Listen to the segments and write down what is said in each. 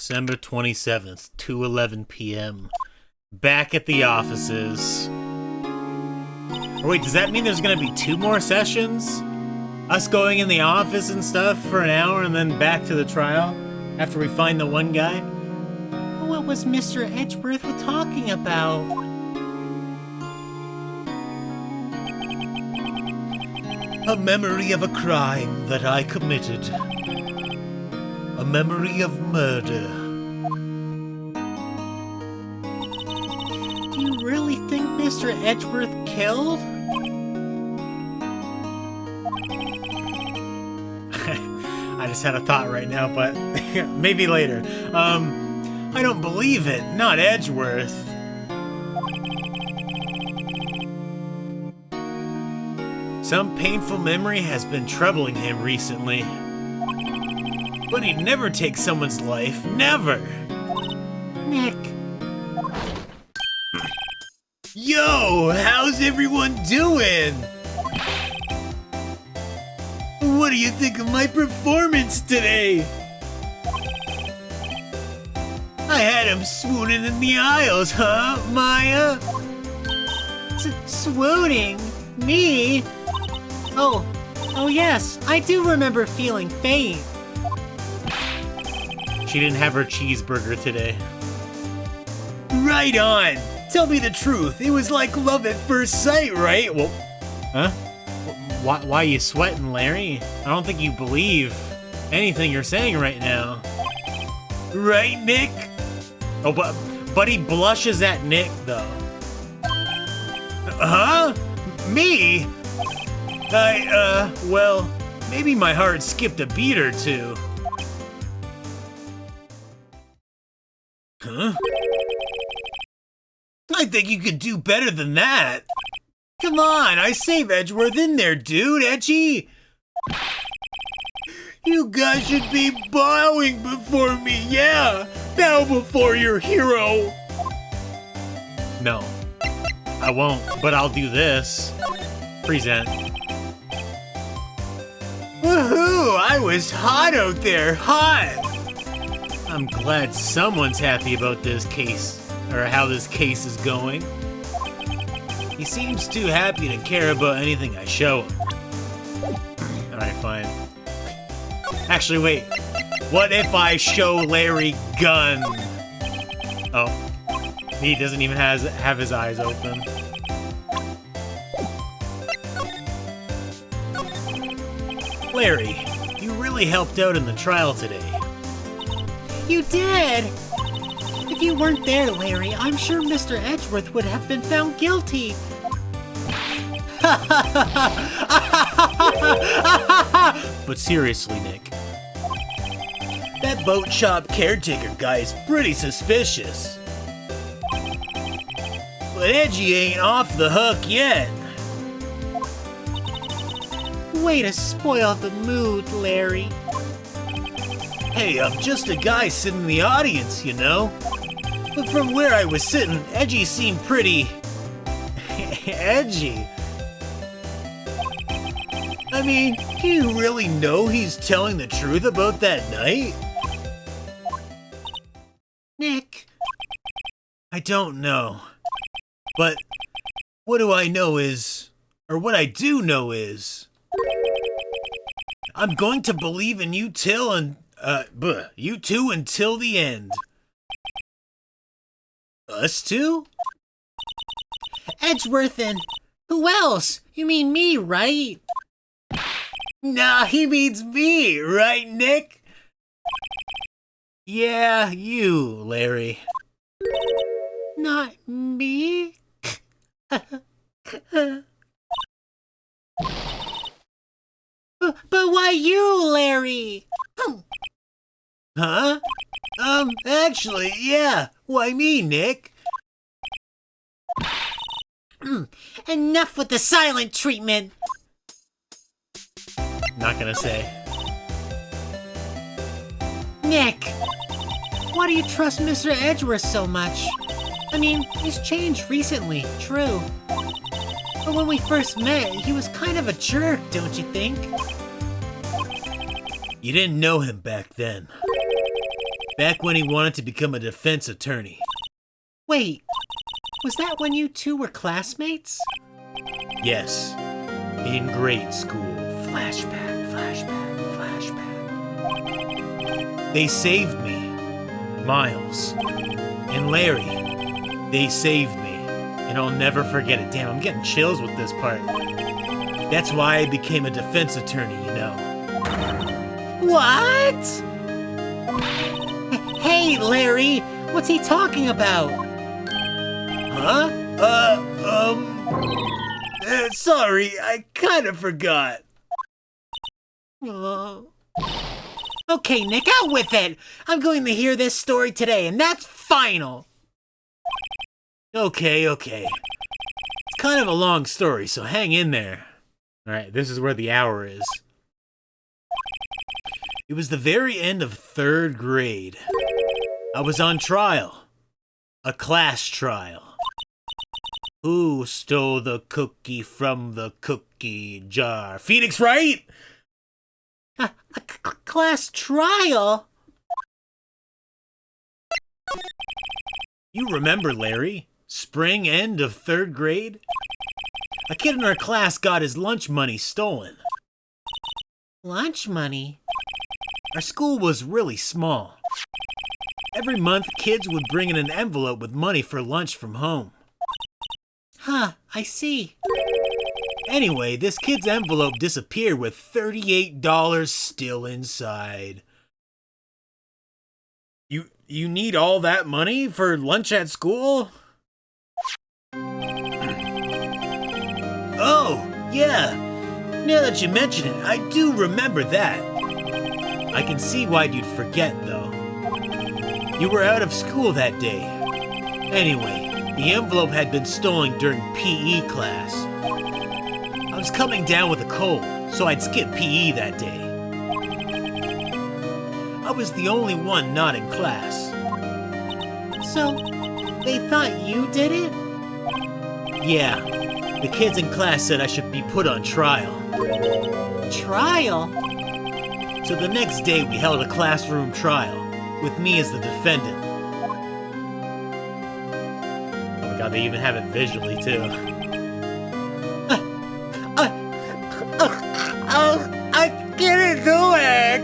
December 27th, 2:11 p.m. Back at the offices. Or wait, does that mean there's gonna be 2 more sessions? Us going in the office and stuff for an hour and then back to the trial? After we find the one guy? What was Mr. Edgeworth talking about? A memory of a crime that I committed. A memory of murder. Do you really think Mr. Edgeworth killed? I just had a thought right now, but maybe later. I don't believe it. Not Edgeworth. Some painful memory has been troubling him recently. But he'd never take someone's life. Never! Nick. Yo! How's everyone doing? What do you think of my performance today? I had him swooning in the aisles, huh, Maya? Swooning? Me? Oh yes, I do remember feeling faint. She didn't have her cheeseburger today. Right on! Tell me the truth, it was like love at first sight, right? Well, huh? Why are you sweating, Larry? I don't think you believe anything you're saying right now. Right, Nick? Oh, but he blushes at Nick, though. Huh? Me? Well, maybe my heart skipped a beat or two. Huh? I think you could do better than that. Come on, I save Edgeworth in there, dude, Edgy. You guys should be bowing before me, yeah. Bow before your hero. No, I won't, but I'll do this. Present. Woohoo! I was hot out there, hot! I'm glad someone's happy about this case, or how this case is going. He seems too happy to care about anything I show him. Alright, fine. Actually, wait. What if I show Larry gun? Oh. He doesn't even have his eyes open. Larry, you really helped out in the trial today. You did! If you weren't there, Larry, I'm sure Mr. Edgeworth would have been found guilty. But seriously, Nick. That boat shop caretaker guy is pretty suspicious. But Edgy ain't off the hook yet. Way to spoil the mood, Larry. Hey, I'm just a guy sitting in the audience, you know? But from where I was sitting, Edgy seemed pretty... edgy. I mean, do you really know he's telling the truth about that night? Nick. I don't know. But what do I know is... or what I do know is... I'm going to believe in you you two until the end. Us two? Edgeworth and... who else? You mean me, right? Nah, he means me, right, Nick? Yeah, you, Larry. Not me? But why you, Larry? Huh? Actually, yeah. Why me, Nick? Enough with the silent treatment. Not gonna say. Nick, why do you trust Mr. Edgeworth so much? I mean, he's changed recently, true. But when we first met, he was kind of a jerk, don't you think? You didn't know him back then. Back when he wanted to become a defense attorney. Wait, was that when you two were classmates? Yes, in grade school. Flashback, flashback, flashback. They saved me. Miles and Larry. They saved me. And I'll never forget it. Damn, I'm getting chills with this part. That's why I became a defense attorney, you know. What? Hey, Larry, what's he talking about? Huh? Sorry, I kind of forgot. Okay, Nick, out with it. I'm going to hear this story today, and that's final. Okay. It's kind of a long story, so hang in there. Alright, this is where the hour is. It was the very end of 3rd grade. I was on trial. A class trial. Who stole the cookie from the cookie jar? Phoenix, Wright? A class trial? You remember, Larry? Spring end of 3rd grade? A kid in our class got his lunch money stolen. Lunch money? Our school was really small. Every month, kids would bring in an envelope with money for lunch from home. Huh, I see. Anyway, this kid's envelope disappeared with $38 still inside. You need all that money for lunch at school? Oh, yeah. Now that you mention it, I do remember that. I can see why you'd forget, though. You were out of school that day. Anyway, the envelope had been stolen during PE class. I was coming down with a cold, so I'd skip PE that day. I was the only one not in class. So, they thought you did it? Yeah, the kids in class said I should be put on trial. Trial? So the next day we held a classroom trial, with me as the defendant. Oh my god, they even have it visually too. I didn't do it!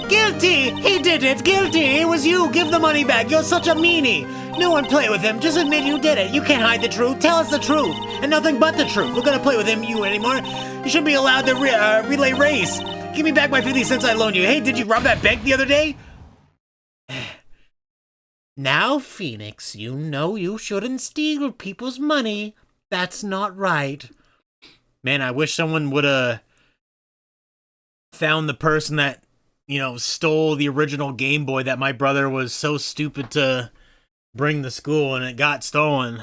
Guilty! He did it! Guilty! It was you! Give the money back! You're such a meanie! No one play with him! Just admit you did it! You can't hide the truth! Tell us the truth! And nothing but the truth! We're gonna play with him, you anymore! You shouldn't be allowed to relay race! Give me back my 50 cents I loaned you! Hey, did you rob that bank the other day? Now, Phoenix, you know you shouldn't steal people's money. That's not right. Man, I wish someone would've found the person that, stole the original Game Boy that my brother was so stupid to bring to school and it got stolen.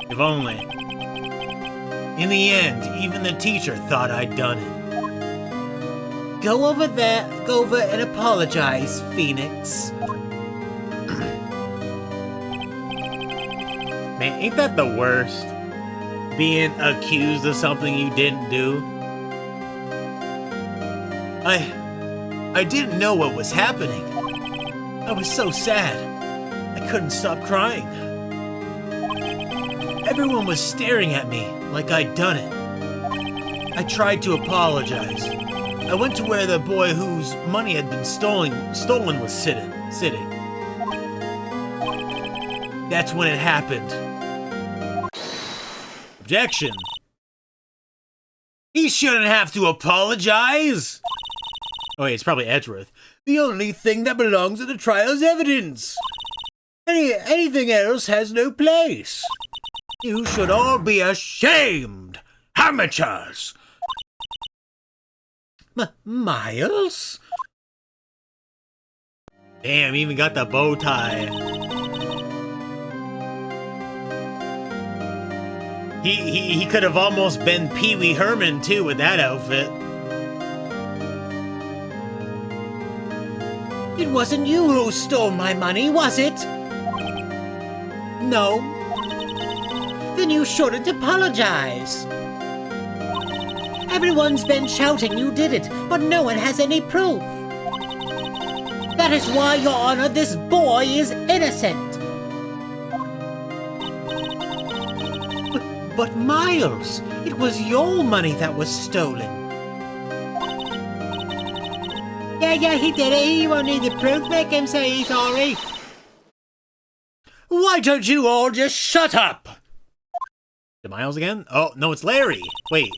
If only. In the end, even the teacher thought I'd done it. Go over and apologize, Phoenix. Man, ain't that the worst? Being accused of something you didn't do? I didn't know what was happening. I was so sad. I couldn't stop crying. Everyone was staring at me like I'd done it. I tried to apologize. I went to where the boy whose money had been stolen was sitting. That's when it happened. Objection. He shouldn't have to apologize. Oh wait, it's probably Edgeworth. The only thing that belongs in the trial is evidence. Anything else has no place. You should all be ashamed. Amateurs. Miles? Damn, even got the bow tie. He could have almost been Pee Wee Herman too with that outfit. It wasn't you who stole my money, was it? No. Then you shouldn't apologize. Everyone's been shouting you did it, but no one has any proof. That is why, Your Honor, this boy is innocent. But Miles, it was your money that was stolen. Yeah, he did it. He won't need the proof. Make him say he's sorry. Why don't you all just shut up? Is it Miles again? Oh, no, it's Larry. Wait.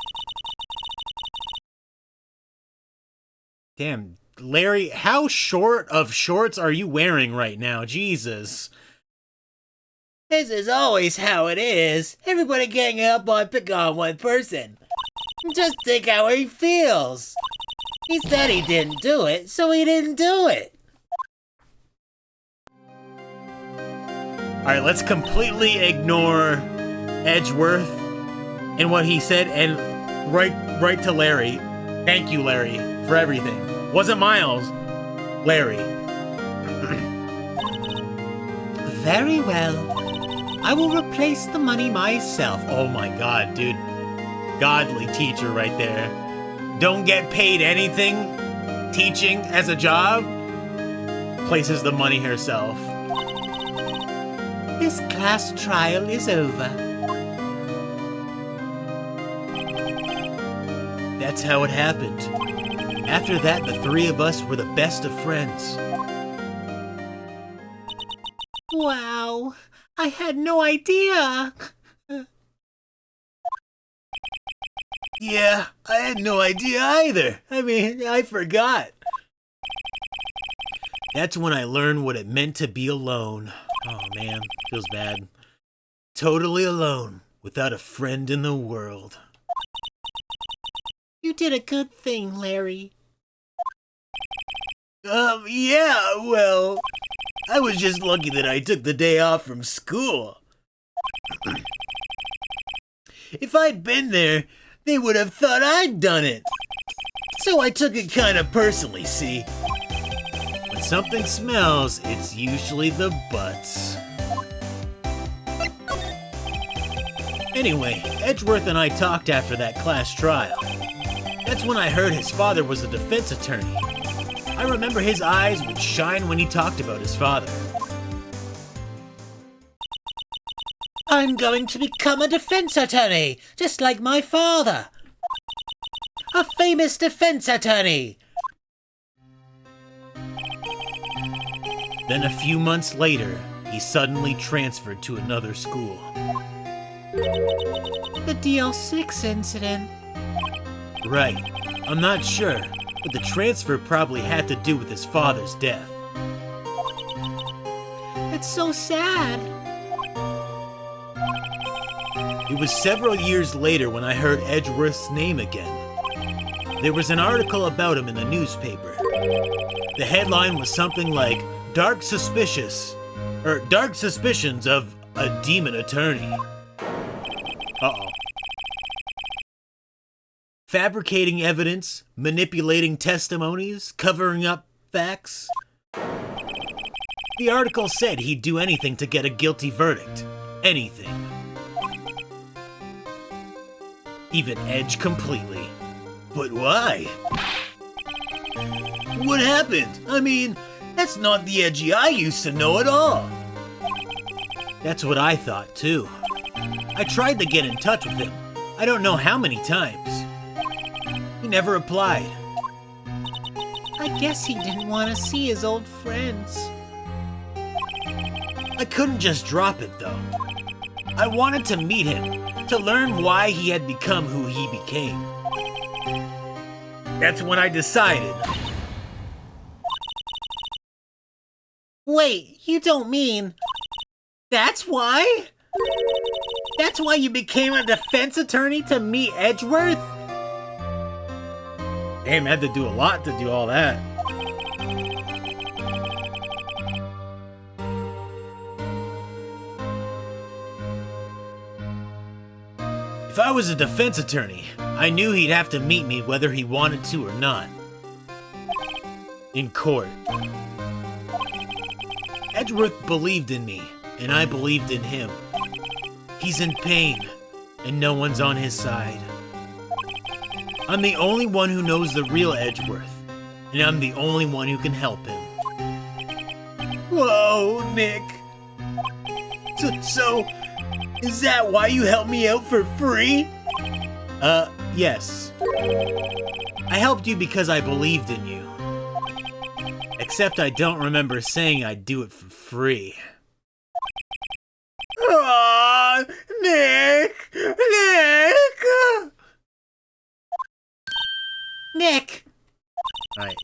Damn, Larry, how short of shorts are you wearing right now? Jesus. This is always how it is. Everybody getting up on pick on one person. Just think how he feels. He said he didn't do it, so he didn't do it. Alright, let's completely ignore Edgeworth and what he said and right to Larry. Thank you, Larry, for everything. Wasn't Miles, Larry. Very well. I will replace the money myself. Oh my god, dude. Godly teacher right there. Don't get paid anything teaching as a job. Places the money herself. This class trial is over. That's how it happened. After that, the three of us were the best of friends. Wow, I had no idea. Yeah, I had no idea either. I mean, I forgot. That's when I learned what it meant to be alone. Oh man, feels bad. Totally alone, without a friend in the world. You did a good thing, Larry. Yeah, well, I was just lucky that I took the day off from school. If I'd been there, they would have thought I'd done it. So I took it kind of personally, see? When something smells, it's usually the butts. Anyway, Edgeworth and I talked after that class trial. That's when I heard his father was a defense attorney. I remember his eyes would shine when he talked about his father. I'm going to become a defense attorney, just like my father. A famous defense attorney. Then a few months later, he suddenly transferred to another school. The DL6 incident. Right. I'm not sure, but the transfer probably had to do with his father's death. It's so sad. It was several years later when I heard Edgeworth's name again. There was an article about him in the newspaper. The headline was something like, Dark Suspicions of a Demon Attorney. Uh-oh. Fabricating evidence, manipulating testimonies, covering up facts. The article said he'd do anything to get a guilty verdict. Anything. Even edge completely. But why? What happened? I mean, that's not the Edgy I used to know at all. That's what I thought too. I tried to get in touch with him. I don't know how many times. He never replied. I guess he didn't want to see his old friends. I couldn't just drop it though. I wanted to meet him, to learn why he had become who he became. That's when I decided. Wait, you don't mean... That's why? That's why you became a defense attorney to meet Edgeworth? Damn, I had to do a lot to do all that. If I was a defense attorney, I knew he'd have to meet me whether he wanted to or not. In court. Edgeworth believed in me, and I believed in him. He's in pain, and no one's on his side. I'm the only one who knows the real Edgeworth, and I'm the only one who can help him. Whoa, Nick. So, is that why you helped me out for free? Yes. I helped you because I believed in you. Except I don't remember saying I'd do it for free. Aw, Nick! Nick! Alright.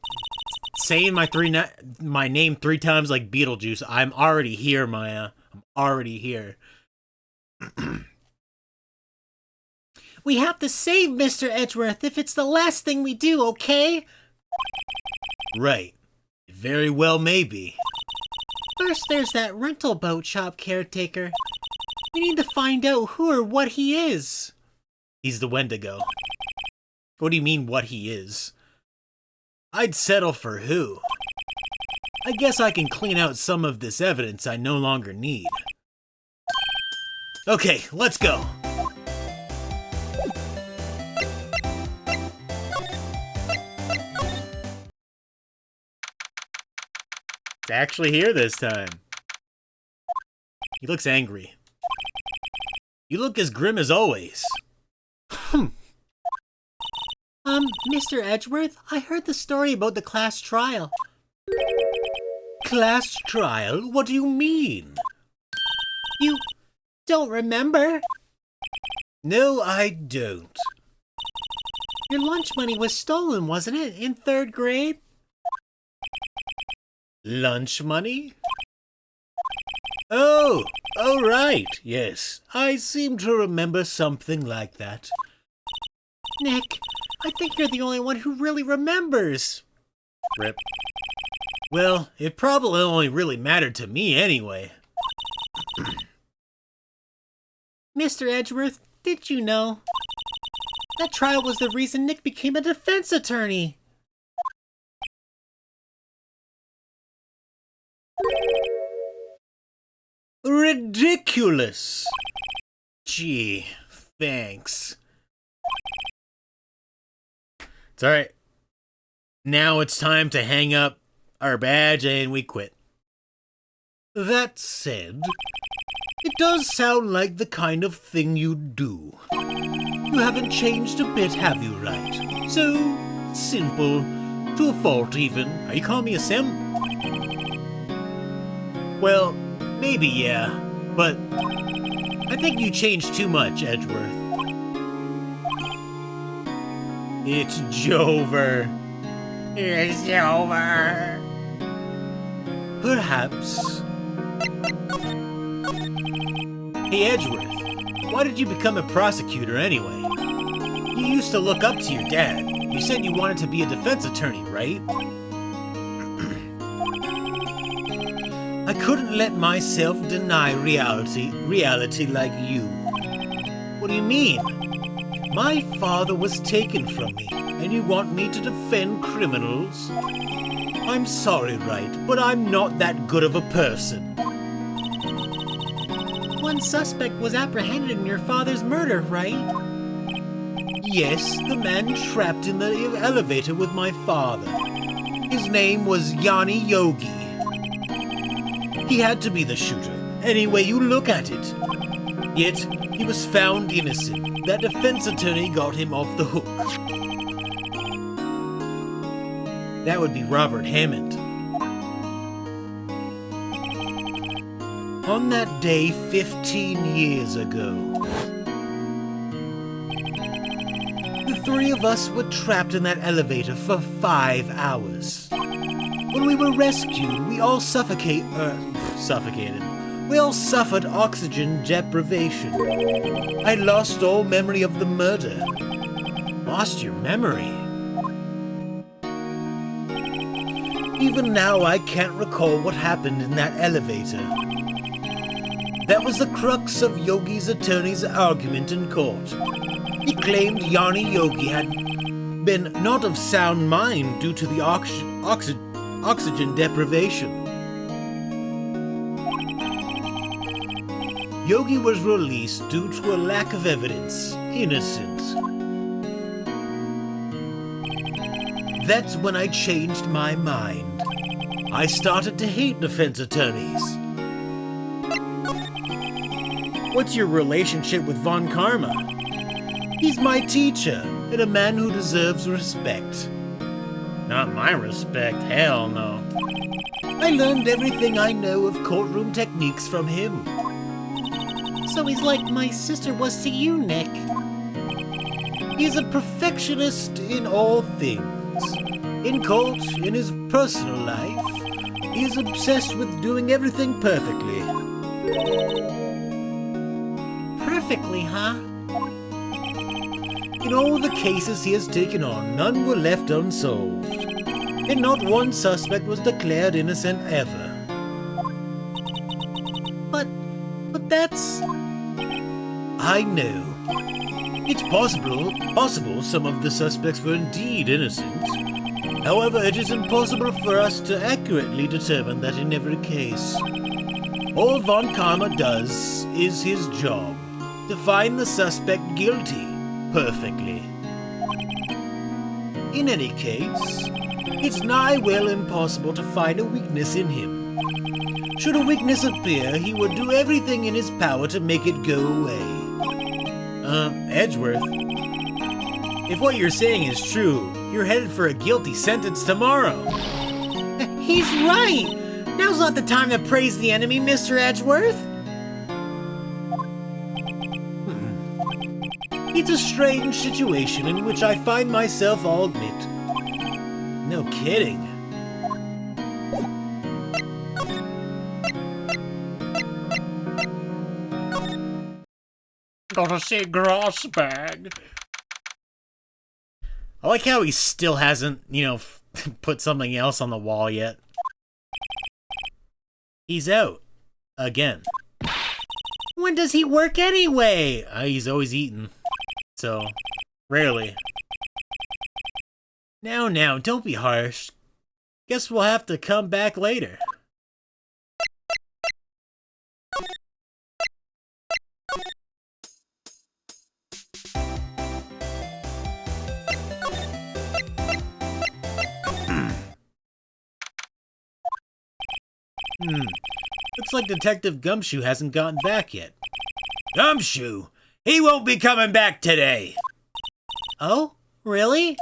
Saying my name 3 times like Beetlejuice, I'm already here, Maya. I'm already here. We have to save Mr. Edgeworth if it's the last thing we do, okay? Right. It very well may be. First, there's that rental boat shop caretaker. We need to find out who or what he is. He's the Wendigo. What do you mean, what he is? I'd settle for who. I guess I can clean out some of this evidence I no longer need. Okay, let's go. It's actually here this time. He looks angry. You look as grim as always. Mr. Edgeworth, I heard the story about the class trial. Class trial? What do you mean? You don't remember? No, I don't. Your lunch money was stolen, wasn't it, in 3rd grade? Lunch money? Oh, right, yes. I seem to remember something like that. Nick, I think you're the only one who really remembers. Rip. Well, it probably only really mattered to me anyway. Mr. Edgeworth, did you know? That trial was the reason Nick became a defense attorney. Ridiculous! Gee, thanks. It's alright. Now it's time to hang up our badge and we quit. That said, it does sound like the kind of thing you'd do. You haven't changed a bit, have you, Wright? So simple, to a fault even. Are you calling me a sim? Well, maybe yeah, but I think you changed too much, Edgeworth. It's Jover. It's Jover. Perhaps. Hey, Edgeworth, why did you become a prosecutor anyway? You used to look up to your dad. You said you wanted to be a defense attorney, right? I couldn't let myself deny reality like you. What do you mean? My father was taken from me, and you want me to defend criminals? I'm sorry, Wright, but I'm not that good of a person. One suspect was apprehended in your father's murder, right? Yes, the man trapped in the elevator with my father. His name was Yanni Yogi. He had to be the shooter, any way you look at it. Yet, he was found innocent. That defense attorney got him off the hook. That would be Robert Hammond. On that day 15 years ago, the 3 of us were trapped in that elevator for 5 hours. When we were rescued, we all suffocated. We all suffered oxygen deprivation. I lost all memory of the murder. Lost your memory? Even now, I can't recall what happened in that elevator. That was the crux of Yogi's attorney's argument in court. He claimed Yanni Yogi had been not of sound mind due to the oxygen deprivation. Yogi was released due to a lack of evidence. Innocent. That's when I changed my mind. I started to hate defense attorneys. What's your relationship with Von Karma? He's my teacher, and a man who deserves respect. Not my respect, hell no. I learned everything I know of courtroom techniques from him. So he's like my sister was to you, Nick. He's a perfectionist in all things. In court, in his personal life, he is obsessed with doing everything perfectly. Perfectly, huh? In all the cases he has taken on, none were left unsolved. And not one suspect was declared innocent ever. But that's... I know. It's possible some of the suspects were indeed innocent. However, it is impossible for us to accurately determine that in every case. All Von Karma does is his job, to find the suspect guilty perfectly. In any case, it's nigh well impossible to find a weakness in him. Should a weakness appear, he would do everything in his power to make it go away. Edgeworth, if what you're saying is true, you're headed for a guilty sentence tomorrow. He's right! Now's not the time to praise the enemy, Mr. Edgeworth. It's a strange situation in which I find myself, I'll admit. No kidding. Gotta see grass bag. I like how he still hasn't, put something else on the wall yet. He's out. Again. When does he work anyway? He's always eating. So, rarely. Now, don't be harsh. Guess we'll have to come back later. Looks like Detective Gumshoe hasn't gotten back yet. Gumshoe? He won't be coming back today. Oh? Really?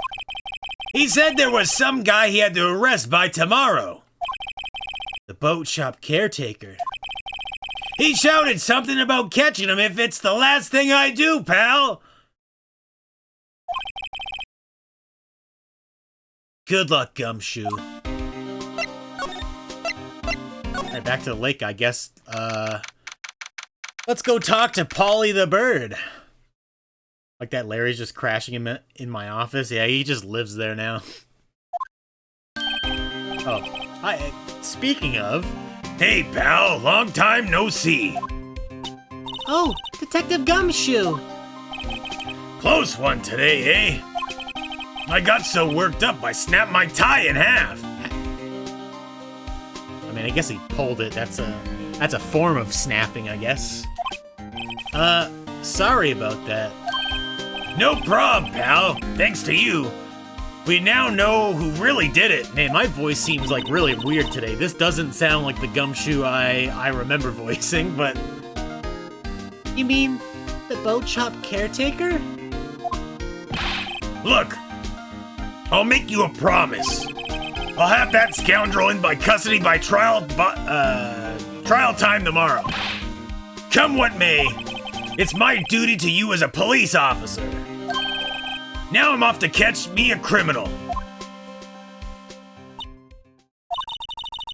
He said there was some guy he had to arrest by tomorrow. The boat shop caretaker. He shouted something about catching him if it's the last thing I do, pal. Good luck, Gumshoe. Alright, back to the lake, I guess. Let's go talk to Polly the bird. Like that Larry's just crashing him in my office. Yeah, he just lives there now. Oh, hi. Speaking of... Hey, pal. Long time no see. Oh, Detective Gumshoe. Close one today, eh? I got so worked up I snapped my tie in half. I mean, I guess he pulled it. That's a form of snapping, I guess. Sorry about that. No prob, pal. Thanks to you. We now know who really did it. Man, my voice seems like really weird today. This doesn't sound like the Gumshoe I remember voicing, but... You mean the boat shop caretaker? Look, I'll make you a promise. I'll have that scoundrel in by custody by trial time tomorrow. Come what may, it's my duty to you as a police officer. Now I'm off to catch me a criminal.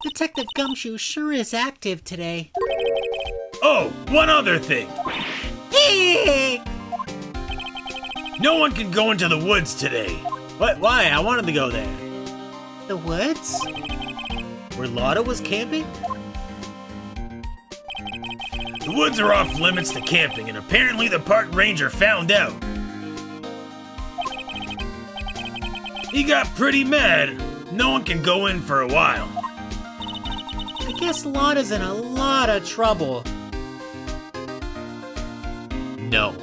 Detective Gumshoe sure is active today. Oh, one other thing. Hey! No one can go into the woods today. What? Why? I wanted to go there. The woods? Where Lotta was camping? The woods are off limits to camping, and apparently the park ranger found out. He got pretty mad. No one can go in for a while. I guess Lotta's in a lot of trouble. No.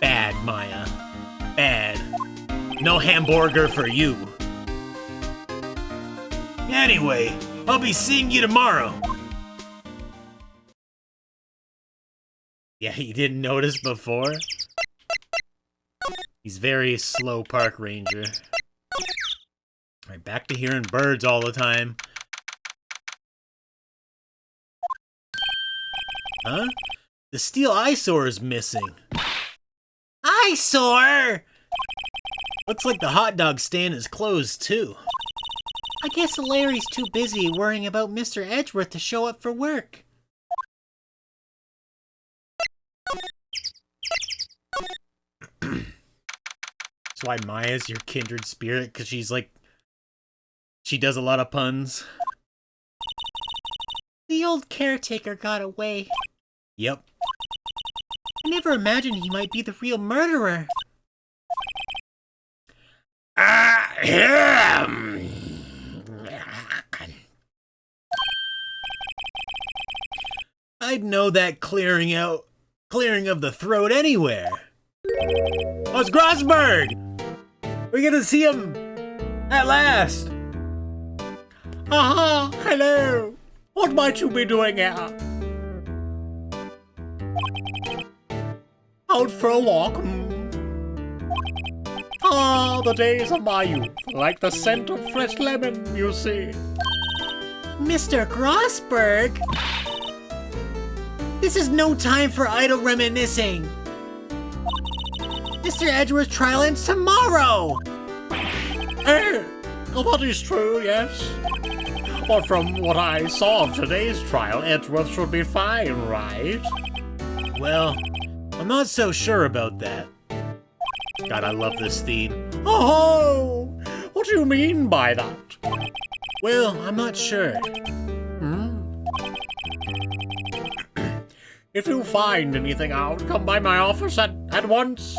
Bad, Maya. Bad. No hamburger for you. Anyway, I'll be seeing you tomorrow. Yeah, you didn't notice before? He's very slow park ranger. Alright, back to hearing birds all the time. Huh? The steel eyesore is missing. Eyesore! Looks like the hot dog stand is closed too. I guess Larry's too busy worrying about Mr. Edgeworth to show up for work. That's why Maya's your kindred spirit, because she's like... She does a lot of puns. The old caretaker got away. Yep. I never imagined he might be the real murderer. I'd know that clearing of the throat anywhere. Oh, it's Grossberg! We get to see him at last. Aha, hello. What might you be doing here? Out for a walk? Ah, the days of my youth, like the scent of fresh lemon, you see. Mr. Grossberg? This is no time for idle reminiscing. Mr. Edgeworth's trial ends tomorrow. Hey, that is true, yes. But from what I saw of today's trial, Edgeworth should be fine, right? Well, I'm not so sure about that. God, I love this theme. Oh, what do you mean by that? Well, I'm not sure. If you find anything out, come by my office at once.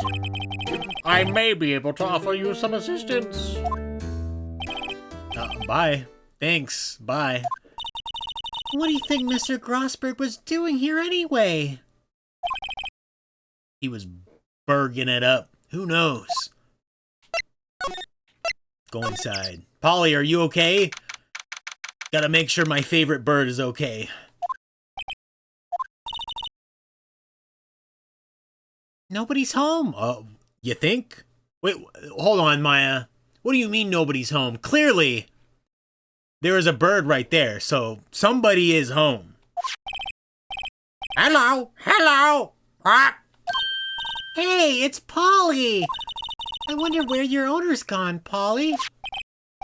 I may be able to offer you some assistance. Bye. Thanks. Bye. What do you think Mr. Grossberg was doing here anyway? He was burging it up. Who knows? Go inside. Polly, are you okay? Gotta make sure my favorite bird is okay. Nobody's home. You think? Wait, hold on, Maya. What do you mean nobody's home? Clearly, there is a bird right there, so somebody is home. Hello, hello. Quack. Hey, it's Polly. I wonder where your owner's gone, Polly.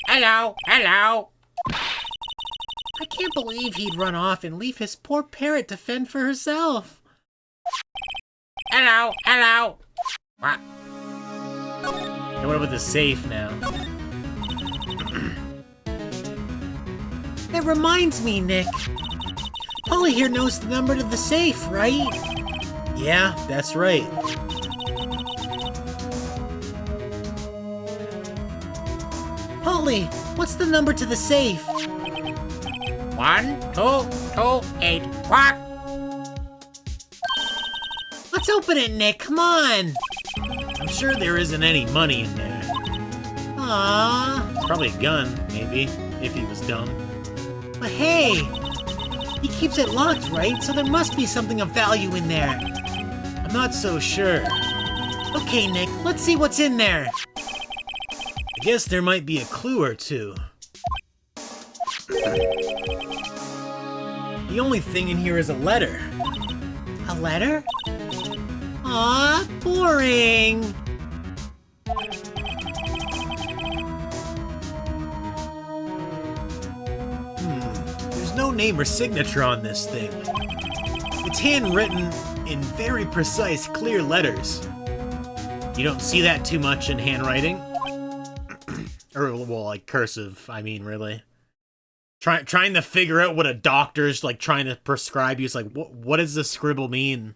Hello, hello. I can't believe he'd run off and leave his poor parrot to fend for herself. Hello, hello. Quack. And what about the safe now? That reminds me, Nick. Polly here knows the number to the safe, right? Yeah, that's right. Polly, what's the number to the safe? 1228. Quack. Let's open it, Nick. Come on. I'm sure there isn't any money in there. Aww. It's probably a gun, maybe, if he was dumb. But hey, he keeps it locked, right? So there must be something of value in there. I'm not so sure. Okay, Nick, let's see what's in there. I guess there might be a clue or two. The only thing in here is a letter. A letter? Aw, boring. There's no name or signature on this thing. It's handwritten in very precise, clear letters. You don't see that too much in handwriting. Or, well, like cursive, I mean, really. Trying to figure out what a doctor's, like, trying to prescribe you. It's like, what does the scribble mean?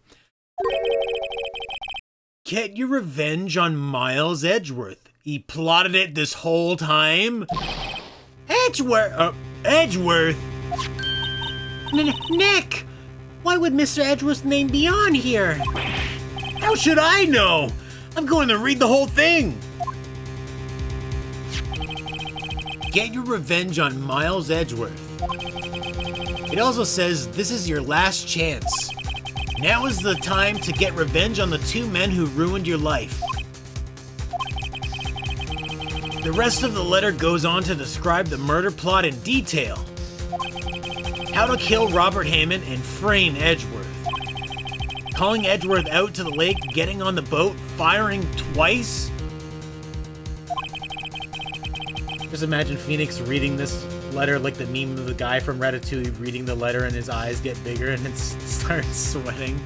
Get your revenge on Miles Edgeworth. He plotted it this whole time? Edgeworth! Edgeworth? Nick! Why would Mr. Edgeworth's name be on here? How should I know? I'm going to read the whole thing. get your revenge on Miles Edgeworth. It also says this is your last chance. Now is the time to get revenge on the two men who ruined your life. The rest of the letter goes on to describe the murder plot in detail. How to kill Robert Hammond and frame Edgeworth. Calling Edgeworth out to the lake, getting on the boat, firing twice. Just imagine Phoenix reading this letter like the meme of the guy from Ratatouille reading the letter and his eyes get bigger and it starts sweating.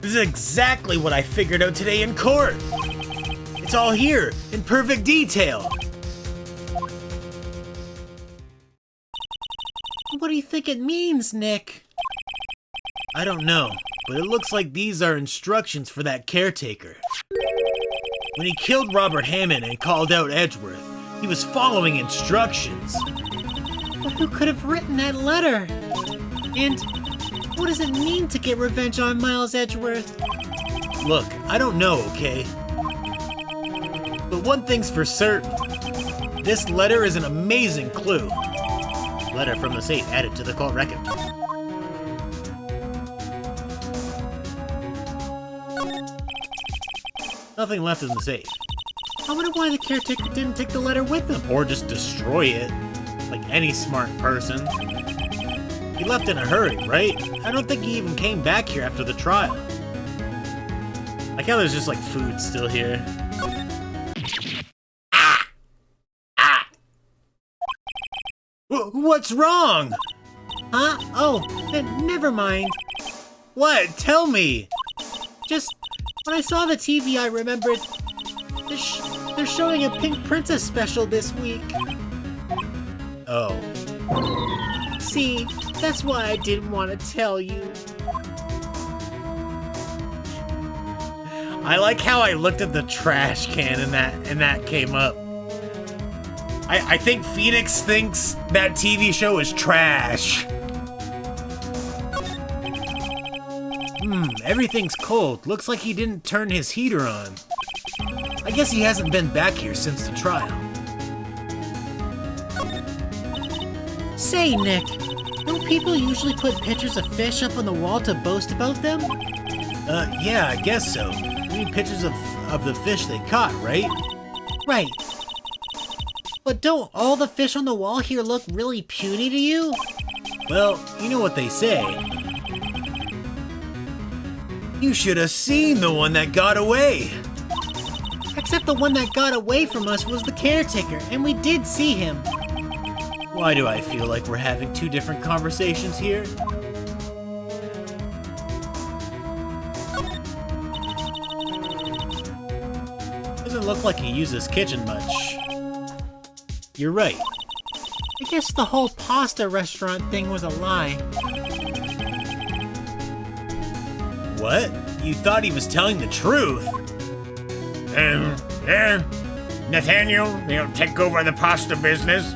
This is exactly what I figured out today in court. It's all here, in perfect detail. What do you think it means, Nick? I don't know, but it looks like these are instructions for that caretaker. When he killed Robert Hammond and called out Edgeworth, he was following instructions. But who could have written that letter? And what does it mean to get revenge on Miles Edgeworth? Look, I don't know, okay? But one thing's for certain. This letter is an amazing clue. Letter from the safe added to the court record. Nothing left in the safe. I wonder why the caretaker didn't take the letter with him. Or just destroy it, like any smart person. He left in a hurry, right? I don't think he even came back here after the trial. Like how there's just like food still here. What's wrong? Huh? Oh, never mind. What? Tell me. Just when I saw the TV, I remembered they're showing a Pink Princess special this week. Oh. See, that's why I didn't want to tell you. I like how I looked at the trash can and that came up. I think Phoenix thinks that TV show is trash. Everything's cold. Looks like he didn't turn his heater on. I guess he hasn't been back here since the trial. Say, Nick, don't people usually put pictures of fish up on the wall to boast about them? Yeah, I guess so. I mean, pictures of the fish they caught, right? Right. But don't all the fish on the wall here look really puny to you? Well, you know what they say. You should have seen the one that got away. Except the one that got away from us was the caretaker, and we did see him. Why do I feel like we're having two different conversations here? Doesn't look like he uses kitchen much. You're right. I guess the whole pasta restaurant thing was a lie. What? You thought he was telling the truth? Nathaniel, take over the pasta business.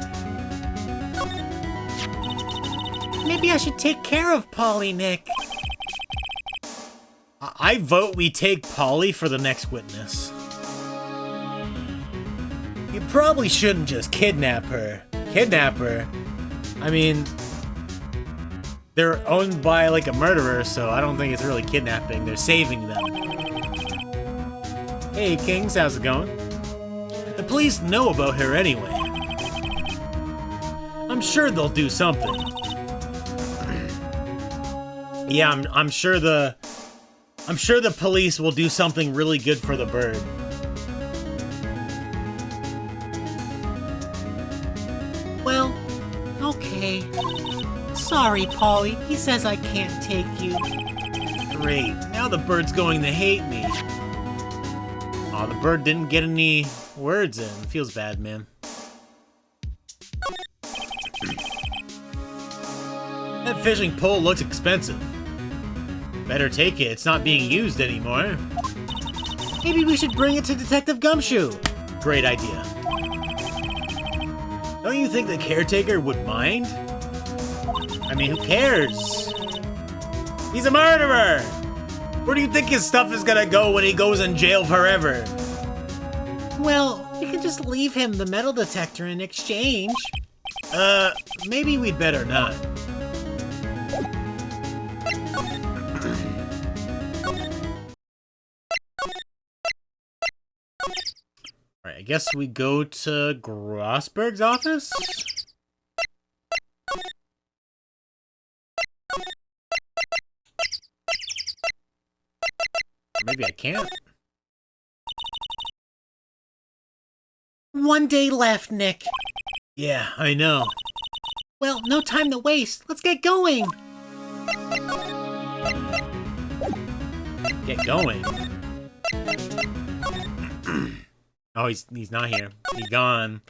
Maybe I should take care of Polly, Nick. I vote we take Polly for the next witness. You probably shouldn't just kidnap her. Kidnap her? I mean, they're owned by like a murderer, so I don't think it's really kidnapping. They're saving them. Hey, Kings, how's it going? The police know about her anyway. I'm sure they'll do something. Yeah, I'm sure the police will do something really good for the bird. Well, okay. Sorry, Polly. He says I can't take you. Great. Now the bird's going to hate me. Aw, the bird didn't get any words in. Feels bad, man. That fishing pole looks expensive. Better take it. It's not being used anymore. Maybe we should bring it to Detective Gumshoe. Great idea. Don't you think the caretaker would mind? I mean, who cares? He's a murderer! Where do you think his stuff is gonna go when he goes in jail forever? Well, we can could just leave him the metal detector in exchange. Maybe we'd better not. Alright, I guess we go to Grossberg's office? Maybe I can't. 1 day left, Nick. Yeah, I know. Well, no time to waste. Let's get going. Get going. Oh, he's not here. He's gone.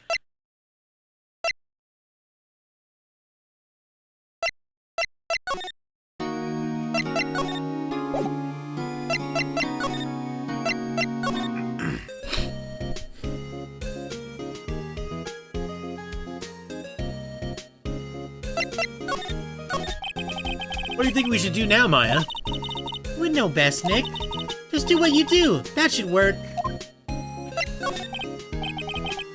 What do you think we should do now, Maya? You would know best, Nick. Just do what you do. That should work.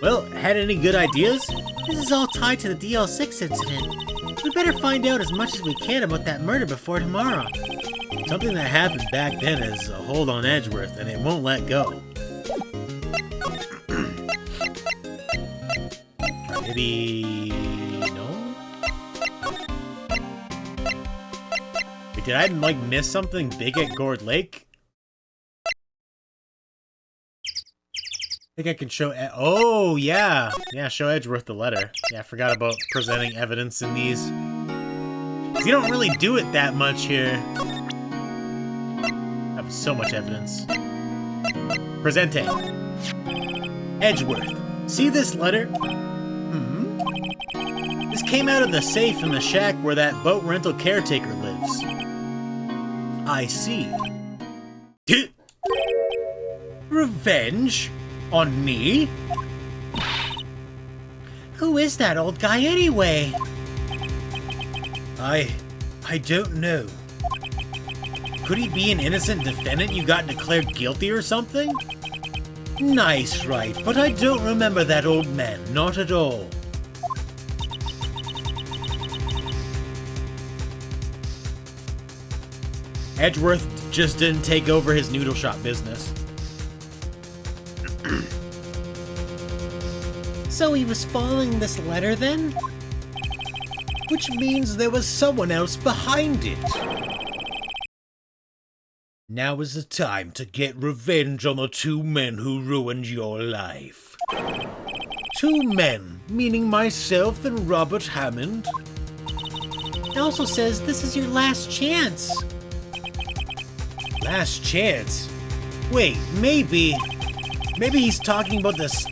Well, had any good ideas? This is all tied to the DL6 incident. We better find out as much as we can about that murder before tomorrow. Something that happened back then is a hold on Edgeworth, and it won't let go. Maybe... no? Wait, did I, like, miss something big at Gourd Lake? I think I can show... oh, yeah! Yeah, show Edgeworth the letter. Yeah, I forgot about presenting evidence in these. 'Cause you don't really do it that much here. I have so much evidence. Presente. Edgeworth. See this letter? This came out of the safe in the shack where that boat rental caretaker lives. I see. Revenge? On me? Who is that old guy anyway? I don't know. Could he be an innocent defendant you got declared guilty or something? Nice, Wright, but I don't remember that old man, not at all. Edgeworth just didn't take over his noodle shop business. So he was following this letter then? Which means there was someone else behind it. Now is the time to get revenge on the 2 men who ruined your life. 2 men, meaning myself and Robert Hammond. It also says this is your last chance. Last chance? Wait, maybe he's talking about this,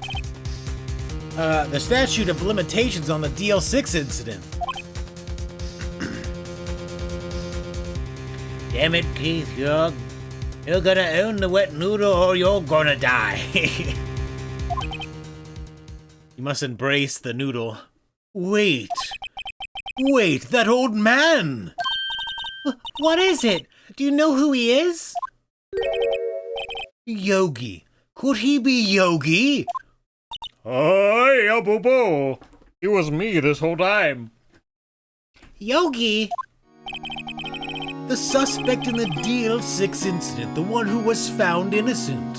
the statute of limitations on the DL6 incident. Damn it, Keith, you're gonna own the wet noodle or you're gonna die. You must embrace the noodle. Wait, that old man! What is it? Do you know who he is? Yogi. Could he be Yogi? Hi, Abubo. It was me this whole time. Yogi? The suspect in the DL6 incident, the one who was found innocent.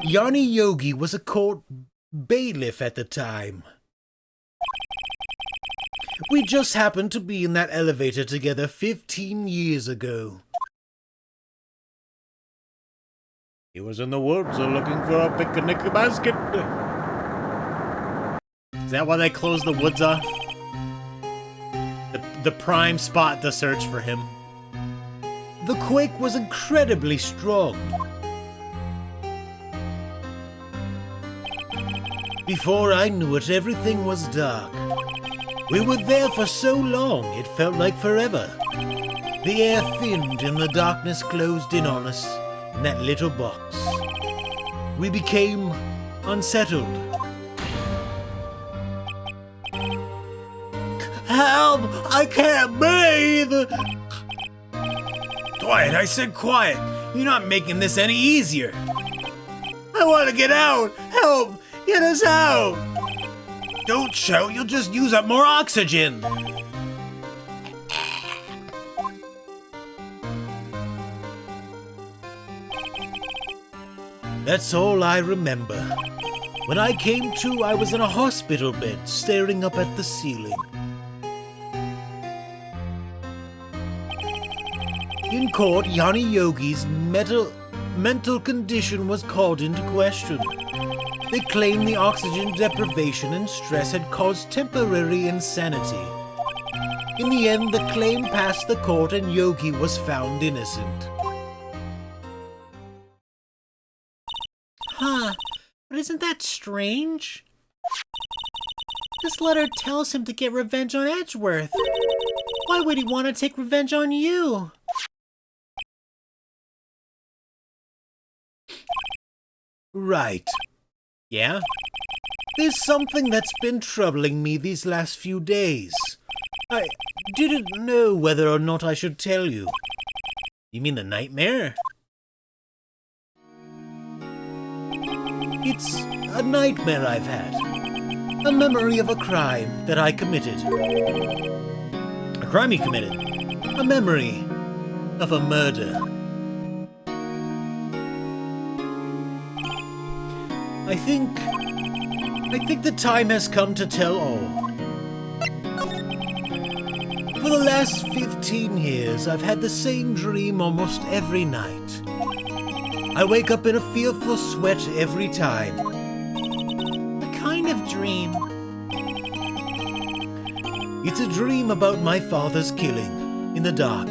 Yanni Yogi was a court bailiff at the time. We just happened to be in that elevator together 15 years ago. He was in the woods looking for a picnic basket. Is that why they closed the woods off? The prime spot to search for him. The quake was incredibly strong. Before I knew it, everything was dark. We were there for so long, it felt like forever. The air thinned and the darkness closed in on us in that little box. We became unsettled. Help! I can't breathe! Quiet, I said quiet! You're not making this any easier. I want to get out! Help! Get us out! Don't shout, you'll just use up more oxygen! That's all I remember. When I came to, I was in a hospital bed, staring up at the ceiling. In court, Yanni Yogi's mental condition was called into question. They claimed the oxygen deprivation and stress had caused temporary insanity. In the end, the claim passed the court and Yogi was found innocent. Huh, but isn't that strange? This letter tells him to get revenge on Edgeworth. Why would he want to take revenge on you? Right. Yeah? There's something that's been troubling me these last few days. I didn't know whether or not I should tell you. You mean the nightmare? It's a nightmare I've had. A memory of a crime that I committed. A crime you committed? A memory of a murder. I think the time has come to tell all. For the last 15 years, I've had the same dream almost every night. I wake up in a fearful sweat every time. What kind of dream? It's a dream about my father's killing, in the dark.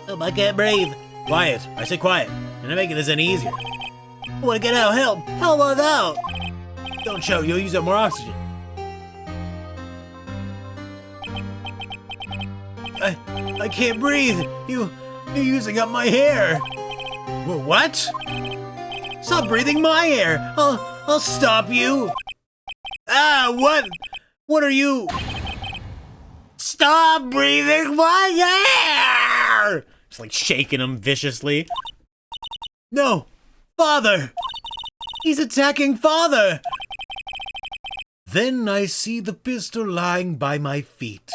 Oh, I can't breathe. Quiet. I say quiet. You're not making this any easier. I want to get out. Help. Help us out. Don't shout. You'll use up more oxygen. I can't breathe. You're using up my hair. What? Stop breathing my air. I'll stop you. Ah, what? What are you? Stop breathing my air! Just like shaking him viciously. No! Father! He's attacking Father! Then I see the pistol lying by my feet.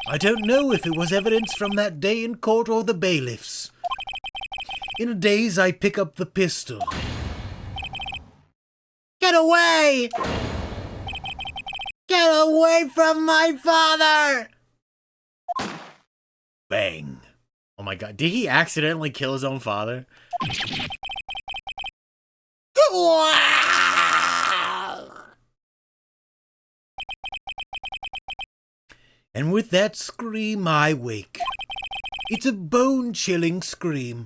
I don't know if it was evidence from that day in court or the bailiffs. In a daze, I pick up the pistol. Get away! Get away from my father! Bang. Oh my god, did he accidentally kill his own father? And with that scream, I wake. It's a bone-chilling scream.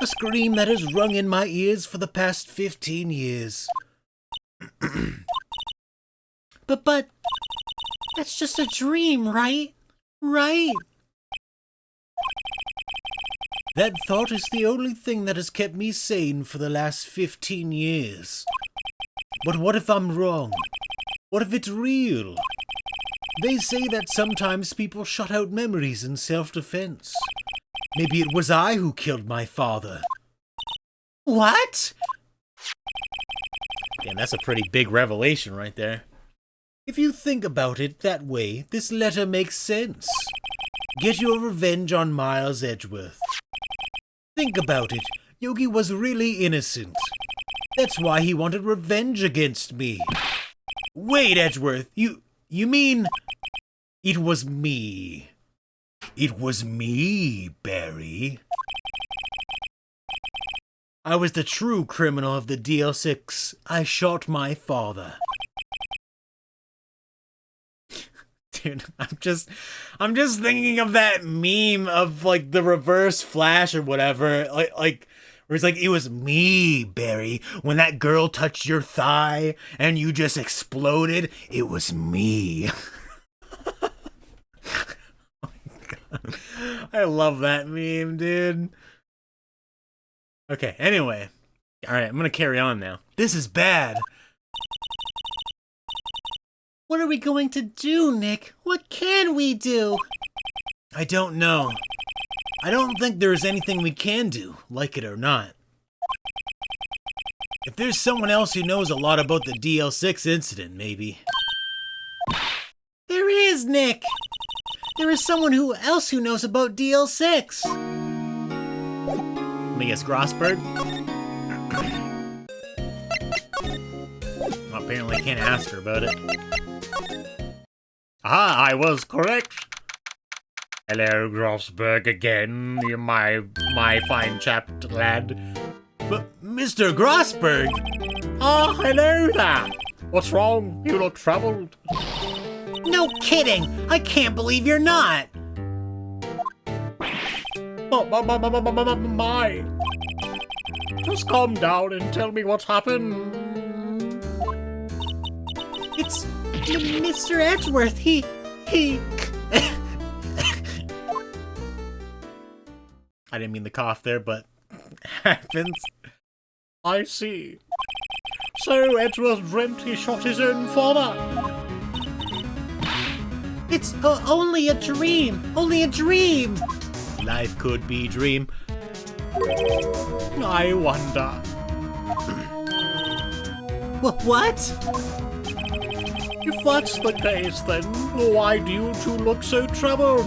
A scream that has rung in my ears for the past 15 years. But, that's just a dream, right? Right? That thought is the only thing that has kept me sane for the last 15 years. But what if I'm wrong? What if it's real? They say that sometimes people shut out memories in self-defense. Maybe it was I who killed my father. What? Damn, that's a pretty big revelation right there. If you think about it that way, this letter makes sense. Get your revenge on Miles Edgeworth. Think about it. Yogi was really innocent. That's why he wanted revenge against me. Wait, Edgeworth, you mean... It was me. It was me, Barry. I was the true criminal of the DL6. I shot my father. Dude, I'm just thinking of that meme of like the reverse Flash or whatever, like where it's like, it was me, Barry, when that girl touched your thigh and you just exploded. It was me. Oh my God. I love that meme, dude. Okay, anyway. Alright, I'm gonna carry on now. This is bad. What are we going to do, Nick? What can we do? I don't know. I don't think there is anything we can do, like it or not. If there's someone else who knows a lot about the DL6 incident, maybe. There is, Nick! There is someone else who knows about DL6! Let me guess, Grossberg? Apparently can't ask her about it. Ah, I was correct! Hello, Grossberg again, my fine chapped lad. But, Mr. Grossberg! Ah, hello there! What's wrong? You look troubled. No kidding! I can't believe you're not! My. Just calm down and tell me what's happened. It's Mr. Edgeworth. He... I didn't mean to cough there, but happens. I see. So Edgeworth dreamt he shot his own father. It's only a dream! Only a dream! Life could be dream. I wonder. What? If that's the case, then why do you two look so troubled?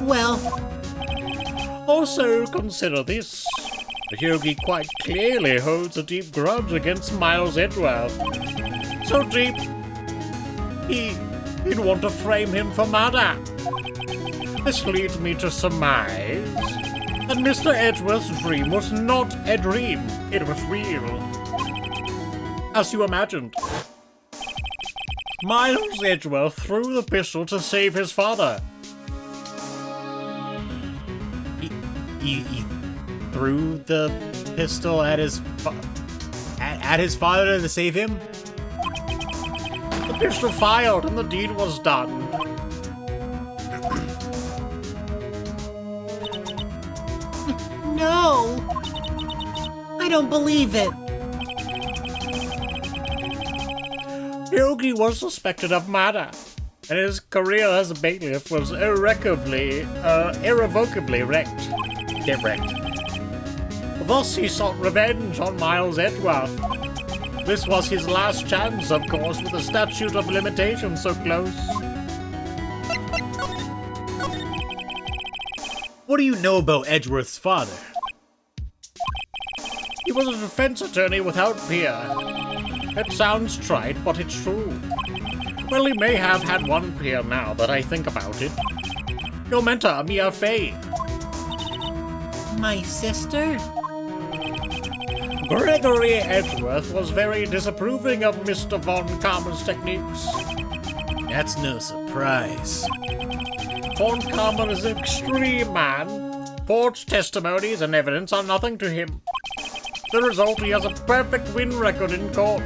Well... Also, consider this. The Yogi quite clearly holds a deep grudge against Miles Edgeworth. So deep, he'd want to frame him for murder. This leads me to surmise that Mr. Edgeworth's dream was not a dream. It was real. As you imagined. Miles Edgeworth threw the pistol to save his father. He threw the pistol at his father to save him? The pistol fired and the deed was done. No! I don't believe it! Yogi was suspected of murder, and his career as a bailiff was irrevocably wrecked. Thus he sought revenge on Miles Edgeworth. This was his last chance, of course, with the statute of limitations so close. What do you know about Edgeworth's father? He was a defense attorney without peer. It sounds trite, but it's true. Well, he may have had one peer now that I think about it. Your mentor, Mia Fey. My sister? Gregory Edgeworth was very disapproving of Mr. Von Karman's techniques. That's no surprise. Von Karman is an extreme man. Forged testimonies and evidence are nothing to him. The result, he has a perfect win record in court.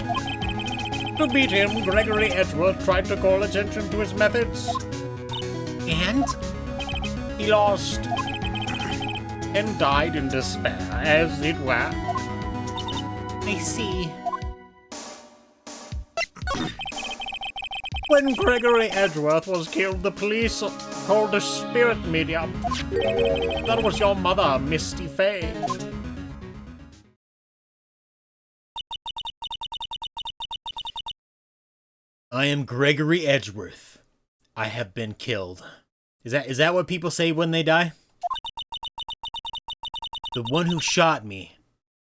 To beat him, Gregory Edgeworth tried to call attention to his methods. And? He lost. And died in despair, as it were. I see. When Gregory Edgeworth was killed, the police called a spirit medium. That was your mother, Misty Fey. I am Gregory Edgeworth. I have been killed. Is that what people say when they die? The one who shot me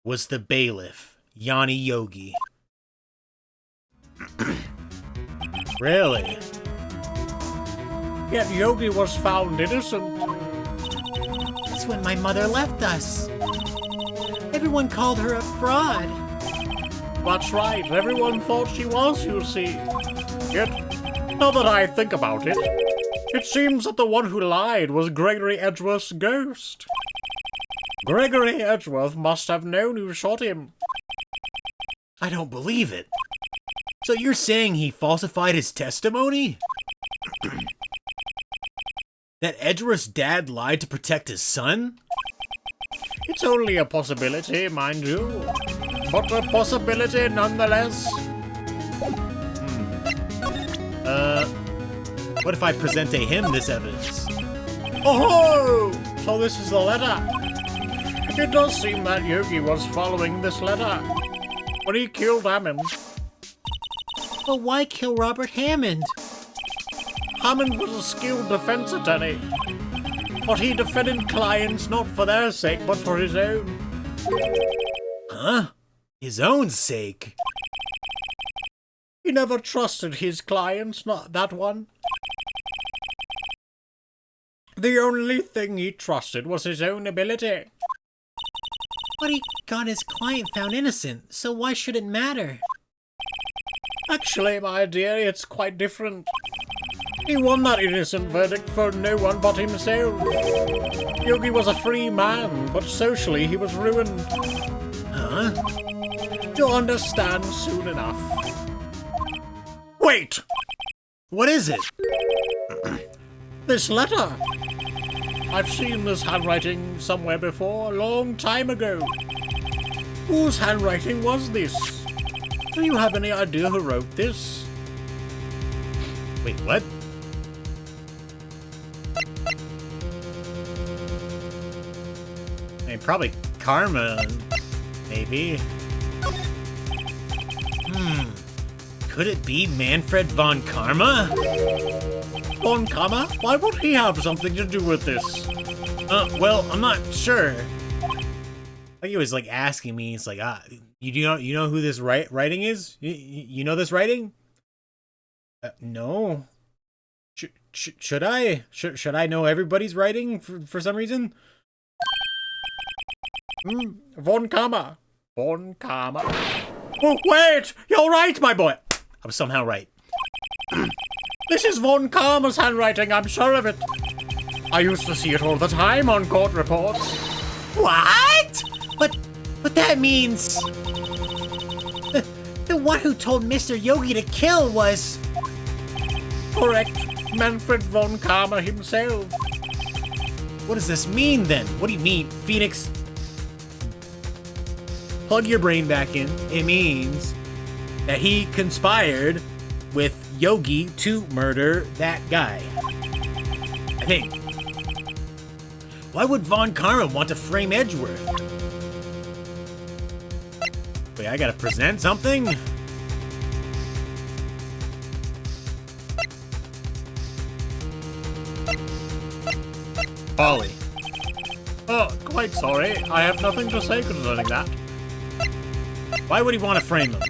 was the bailiff, Yanni Yogi. Really? Yet Yogi was found innocent. That's when my mother left us. Everyone called her a fraud. That's right, everyone thought she was, you see. Yet, now that I think about it, it seems that the one who lied was Gregory Edgeworth's ghost. Gregory Edgeworth must have known who shot him. I don't believe it. So you're saying he falsified his testimony? That Edgeworth's dad lied to protect his son? It's only a possibility, mind you. But a possibility nonetheless. What if I present to him this evidence? Oh, so this is the letter. It does seem that Yogi was following this letter when he killed Hammond. But why kill Robert Hammond? Hammond was a skilled defense attorney, but he defended clients not for their sake, but for his own. Huh? His own sake? He never trusted his clients, not that one. The only thing he trusted was his own ability. But he got his client found innocent, so why should it matter? Actually, my dear, it's quite different. He won that innocent verdict for no one but himself. Yogi was a free man, but socially he was ruined. Huh? You'll understand soon enough. Wait! What is it? This letter! I've seen this handwriting somewhere before, a long time ago. Whose handwriting was this? Do you have any idea who wrote this? Wait, what? I mean, probably Karma, maybe. Could it be Manfred von Karma? Von Karma? Why would he have something to do with this? Well, I'm not sure. Like he was like asking me, it's like, you know who this writing is? You know this writing? No. Should I? Should I know everybody's writing for some reason? Von Karma. Von Karma. Oh, wait! You're right, my boy! I was somehow right. This is Von Karma's handwriting, I'm sure of it. I used to see it all the time on court reports. What? But that means... The one who told Mr. Yogi to kill was... Correct. Manfred von Karma himself. What does this mean, then? What do you mean, Phoenix? Plug your brain back in. It means that he conspired with Yogi to murder that guy. I think. Why would Von Karma want to frame Edgeworth? Wait, I gotta present something? Ollie. Oh, quite sorry. I have nothing to say concerning that. Why would he want to frame him?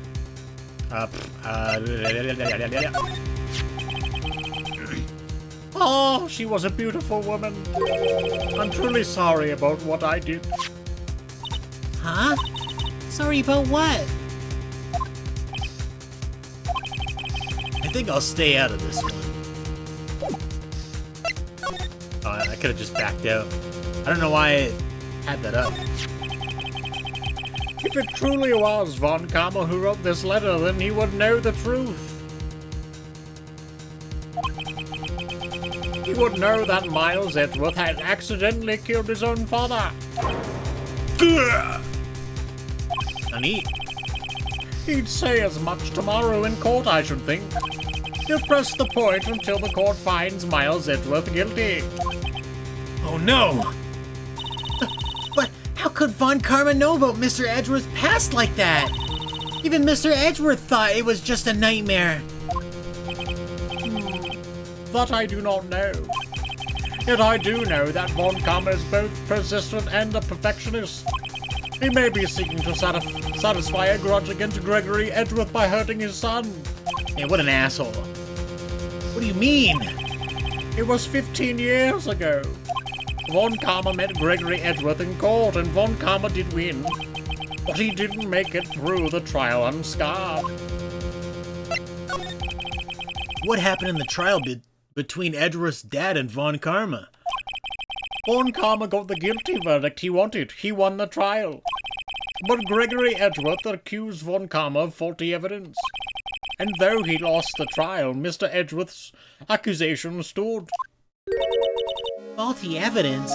Oh, she was a beautiful woman. I'm truly sorry about what I did. Huh? Sorry about what? I think I'll stay out of this one. Oh, I could have just backed out. I don't know why it had that up. If it truly was Von Karma who wrote this letter, then he would know the truth. He would know that Miles Edgeworth had accidentally killed his own father. Honey? He'd say as much tomorrow in court, I should think. He'll press the point until the court finds Miles Edgeworth guilty. Oh no! But how could Von Karma know about Mr. Edgeworth's past like that? Even Mr. Edgeworth thought it was just a nightmare. That I do not know. Yet I do know that Von Karma is both persistent and a perfectionist. He may be seeking to satisfy a grudge against Gregory Edgeworth by hurting his son. Man, what an asshole. What do you mean? It was 15 years ago. Von Karma met Gregory Edgeworth in court, and Von Karma did win. But he didn't make it through the trial unscarred. What happened in the trial between Edgeworth's dad and Von Karma? Von Karma got the guilty verdict he wanted. He won the trial. But Gregory Edgeworth accused Von Karma of faulty evidence. And though he lost the trial, Mr. Edgeworth's accusation stood. Faulty evidence?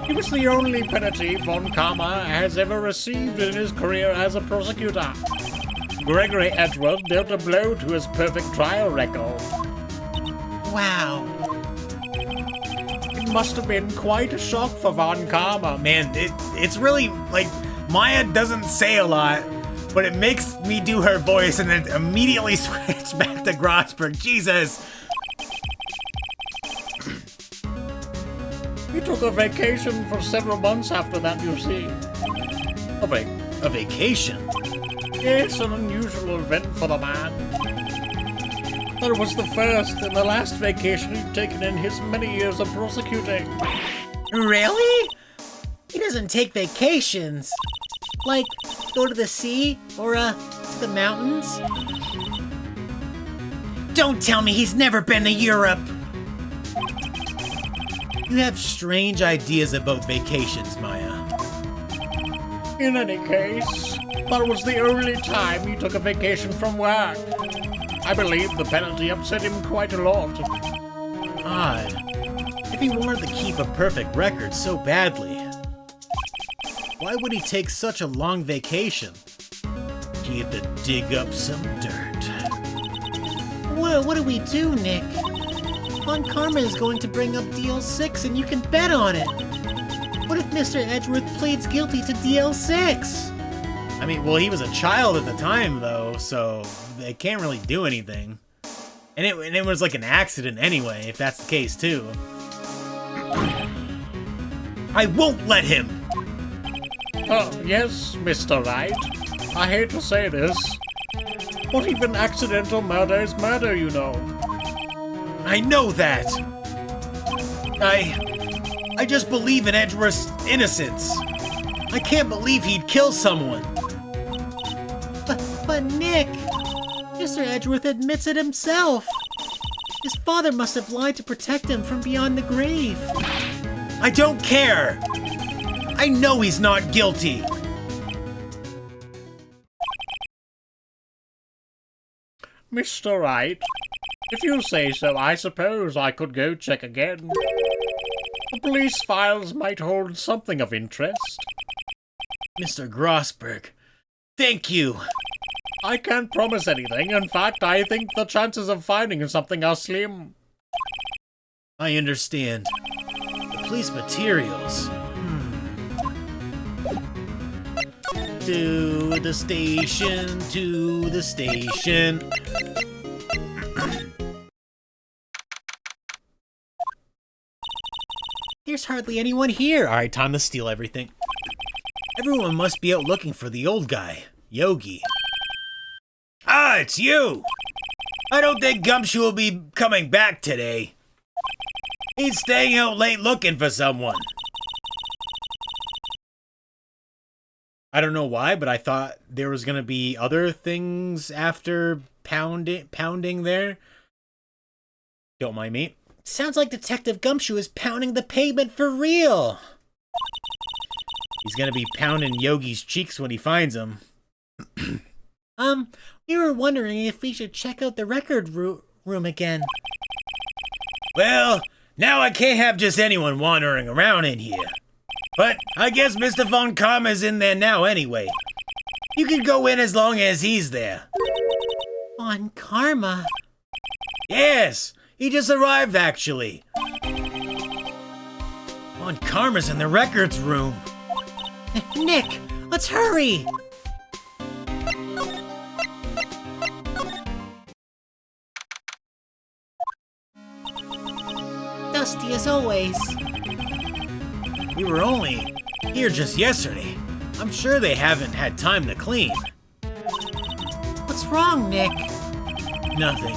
It was the only penalty Von Karma has ever received in his career as a prosecutor. Gregory Edgeworth dealt a blow to his perfect trial record. Wow. must have been quite a shock for Von Karma. Man, it's really, like, Maya doesn't say a lot, but it makes me do her voice and then immediately switch back to Grossberg. Jesus! He took a vacation for several months after that, you see. A vacation? Yes, an unusual event for the man. That was the first and the last vacation he'd taken in his many years of prosecuting. Really? He doesn't take vacations. Like, go to the sea or, to the mountains? Don't tell me he's never been to Europe! You have strange ideas about vacations, Maya. In any case, that was the only time he took a vacation from work. I believe the penalty upset him quite a lot. Odd. If he wanted to keep a perfect record so badly, why would he take such a long vacation? He had to dig up some dirt. What do we do, Nick? Von Karma is going to bring up DL6 and you can bet on it. What if Mr. Edgeworth pleads guilty to DL6? I mean, well, he was a child at the time, though, so they can't really do anything. And it was like an accident anyway, if that's the case, too. I won't let him! Oh, yes, Mr. Wright. I hate to say this, but even accidental murder is murder, you know. I know that! I just believe in Edgeworth's innocence. I can't believe he'd kill someone. But Nick, Mr. Edgeworth admits it himself. His father must have lied to protect him from beyond the grave. I don't care! I know he's not guilty! Mr. Wright, if you say so, I suppose I could go check again. The police files might hold something of interest. Mr. Grossberg, thank you! I can't promise anything. In fact, I think the chances of finding something are slim. I understand. The police materials. To the station, to the station. There's hardly anyone here. Alright, time to steal everything. Everyone must be out looking for the old guy, Yogi. Ah, it's you! I don't think Gumshoe will be coming back today. He's staying out late looking for someone. I don't know why, but I thought there was gonna be other things after pounding there. Don't mind me. Sounds like Detective Gumshoe is pounding the pavement for real. He's gonna be pounding Yogi's cheeks when he finds him. We were wondering if we should check out the record room again. Well, now I can't have just anyone wandering around in here. But I guess Mr. Von Karma's in there now anyway. You can go in as long as he's there. Von Karma? Yes, he just arrived actually. Von Karma's in the records room. Nick, let's hurry! Dusty as always. We were only here just yesterday. I'm sure they haven't had time to clean. What's wrong, Nick? Nothing.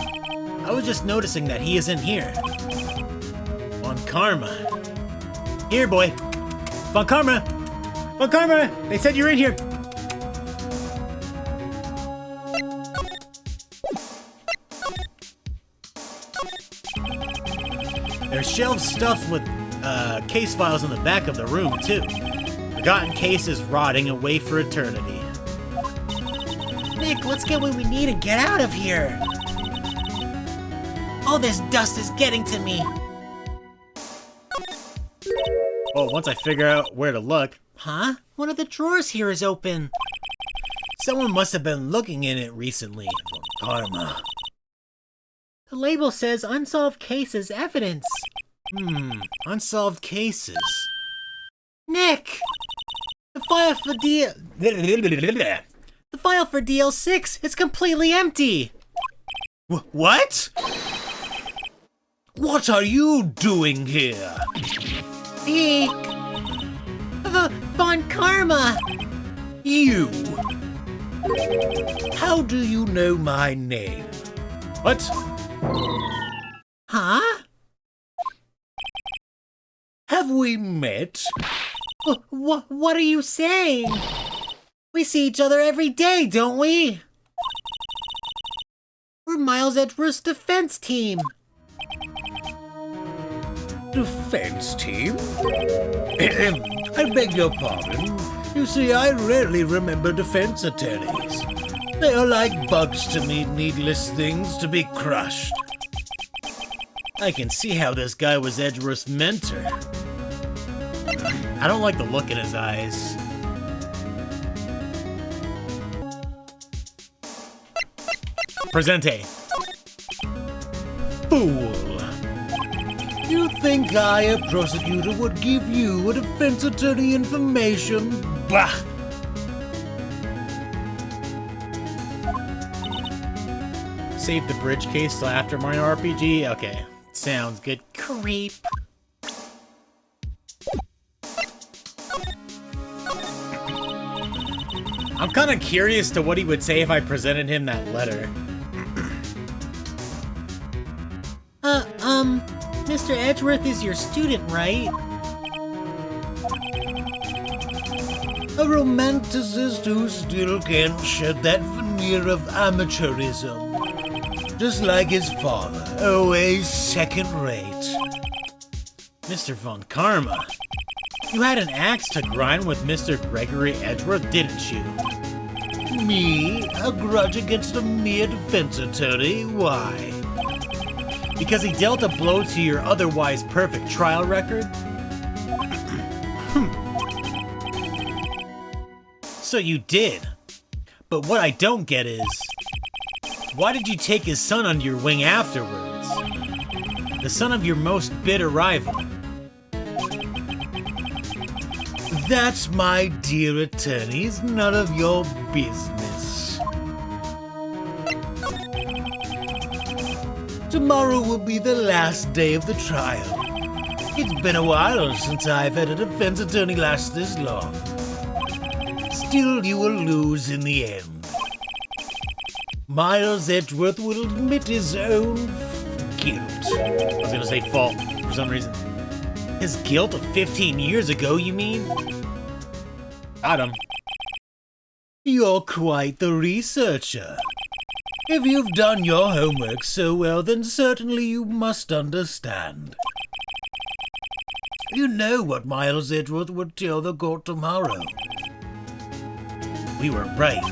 I was just noticing that he isn't here. Von Karma. Here, boy. Von Karma! Von Karma! They said you're in here! There's shelves stuffed with case files in the back of the room, too. Forgotten cases rotting away for eternity. Nick, let's get what we need and get out of here! All this dust is getting to me! Well, once I figure out where to look... Huh? One of the drawers here is open. Someone must have been looking in it recently. Von Karma. The label says unsolved cases evidence. Unsolved cases. Nick! The file for DL6 is completely empty! What? What are you doing here? Eek! Von Karma! You? How do you know my name? What? Huh? Have we met? What are you saying? We see each other every day, don't we? We're Miles Edgeworth's defense team. Defense team? I beg your pardon. You see, I rarely remember defense attorneys. They are like bugs to me, needless things to be crushed. I can see how this guy was Edgeworth's mentor. I don't like the look in his eyes. Presente. Fool. You think I, a prosecutor, would give you a defense attorney information? Bah! Save the bridge case till after Mario RPG? Okay. Sounds good. Creep. I'm kind of curious to what he would say if I presented him that letter. Mr. Edgeworth is your student, right? A romanticist who still can't shed that veneer of amateurism. Just like his father, always second rate. Mr. Von Karma, you had an axe to grind with Mr. Gregory Edgeworth, didn't you? Me? A grudge against a mere defense attorney? Why? Because he dealt a blow to your otherwise perfect trial record? So you did. But what I don't get is, why did you take his son under your wing afterwards? The son of your most bitter rival. That's, my dear attorneys, none of your business. Tomorrow will be the last day of the trial. It's been a while since I've had a defense attorney last this long. Still, you will lose in the end. Miles Edgeworth will admit his own guilt. I was gonna say fault for some reason. His guilt of 15 years ago, you mean? Got him. You're quite the researcher. If you've done your homework so well, then certainly you must understand. You know what Miles Edgeworth would tell the court tomorrow. We were right.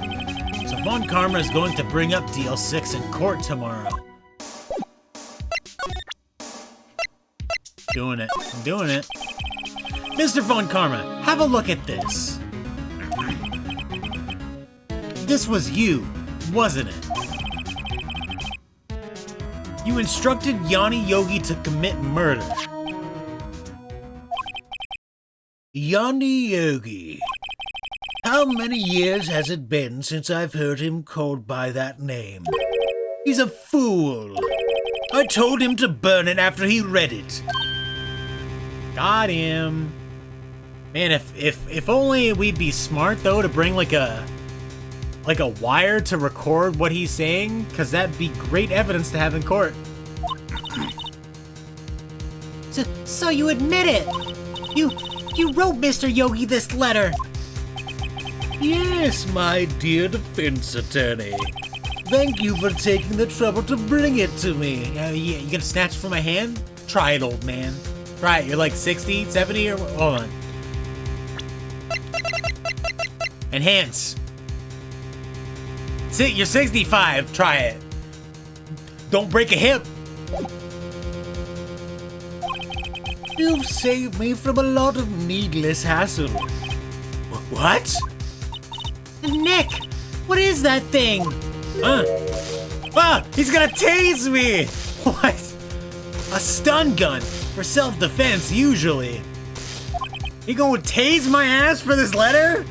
So Von Karma is going to bring up DL6 in court tomorrow. Doing it. I'm doing it. Mr. Von Karma, have a look at this. This was you, wasn't it? You instructed Yanni Yogi to commit murder. Yanni Yogi. How many years has it been since I've heard him called by that name? He's a fool. I told him to burn it after he read it. Got him. Man, if only we'd be smart though to bring like a wire to record what he's saying, because that'd be great evidence to have in court. So you admit it? You wrote Mr. Yogi this letter? Yes, my dear defense attorney. Thank you for taking the trouble to bring it to me. You gonna snatch it from my hand? Try it, old man. Try it. You're like 60, 70, or hold on. And hands. You're 65. Try it. Don't break a hip. You've saved me from a lot of needless hassle. What? Nick, what is that thing? Ah, he's gonna tase me! What? A stun gun. For self-defense, usually. You gonna tase my ass for this letter?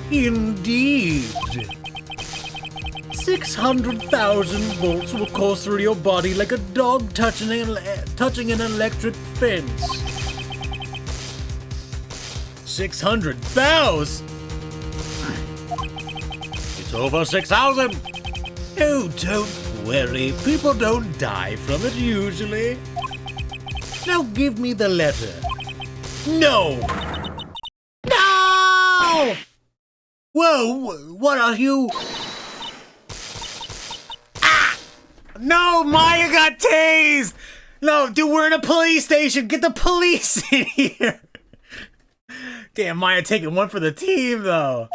Indeed. 600,000 volts will course through your body like a dog touching an electric fence. 600,000? It's over 6,000. Oh, don't worry. People don't die from it usually. Now give me the letter. No! No! Whoa, what are you? No, Maya got tased! No, dude, we're in a police station. Get the police in here. Damn, Maya taking one for the team, though.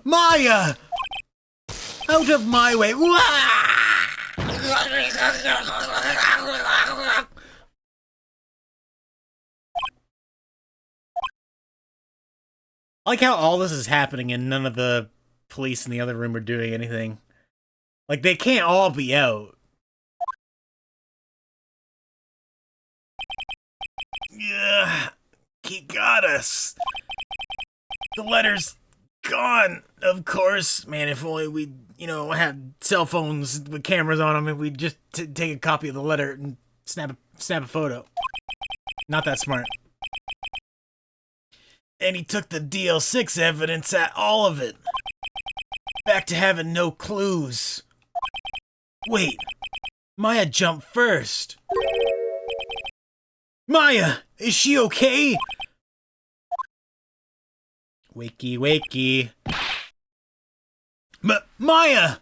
Maya! Out of my way. I like how all this is happening and none of the police in the other room are doing anything. Like, they can't all be out. Yeah, he got us. The letter's gone, of course. Man, if only we, had cell phones with cameras on them, and we'd just take a copy of the letter and snap a photo. Not that smart. And he took the DL6 evidence at all of it. Back to having no clues. Wait, Maya jumped first. Maya, is she okay? Wakey, wakey. Maya!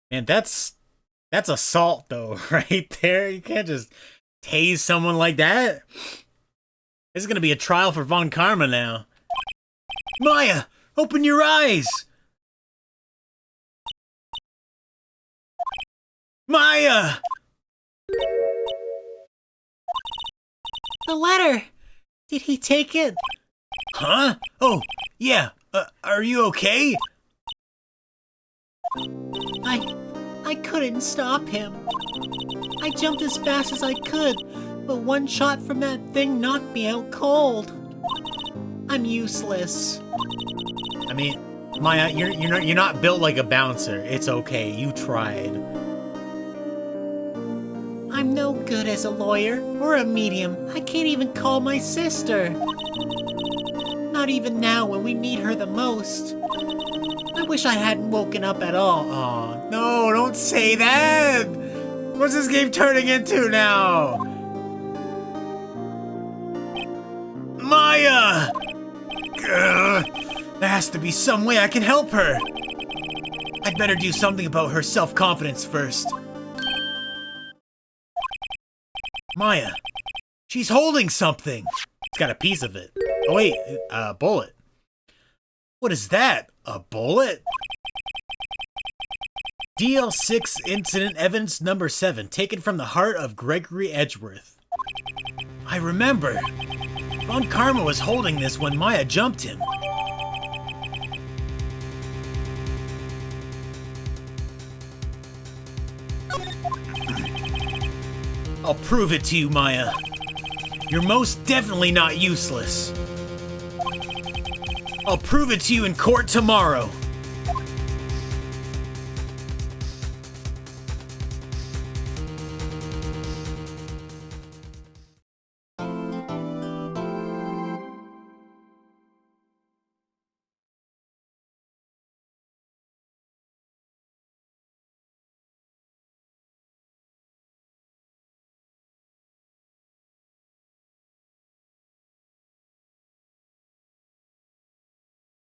Man, that's assault though, right there. You can't just tase someone like that. This is gonna be a trial for Von Karma now. Maya, open your eyes! Maya! The letter! Did he take it? Huh? Oh, yeah. Are you okay? I couldn't stop him. I jumped as fast as I could, but one shot from that thing knocked me out cold. I'm useless. I mean, Maya, you're not built like a bouncer. It's okay. You tried. I'm no good as a lawyer or a medium. I can't even call my sister. Not even now when we need her the most. I wish I hadn't woken up at all. Aw, no, don't say that! What's this game turning into now? Maya! There has to be some way I can help her. I'd better do something about her self-confidence first. Maya, she's holding something. It's got a piece of it. Oh wait, a bullet. What is that? A bullet? DL6 incident evidence number 7, taken from the heart of Gregory Edgeworth. I remember. Von Karma was holding this when Maya jumped him. I'll prove it to you, Maya. You're most definitely not useless. I'll prove it to you in court tomorrow.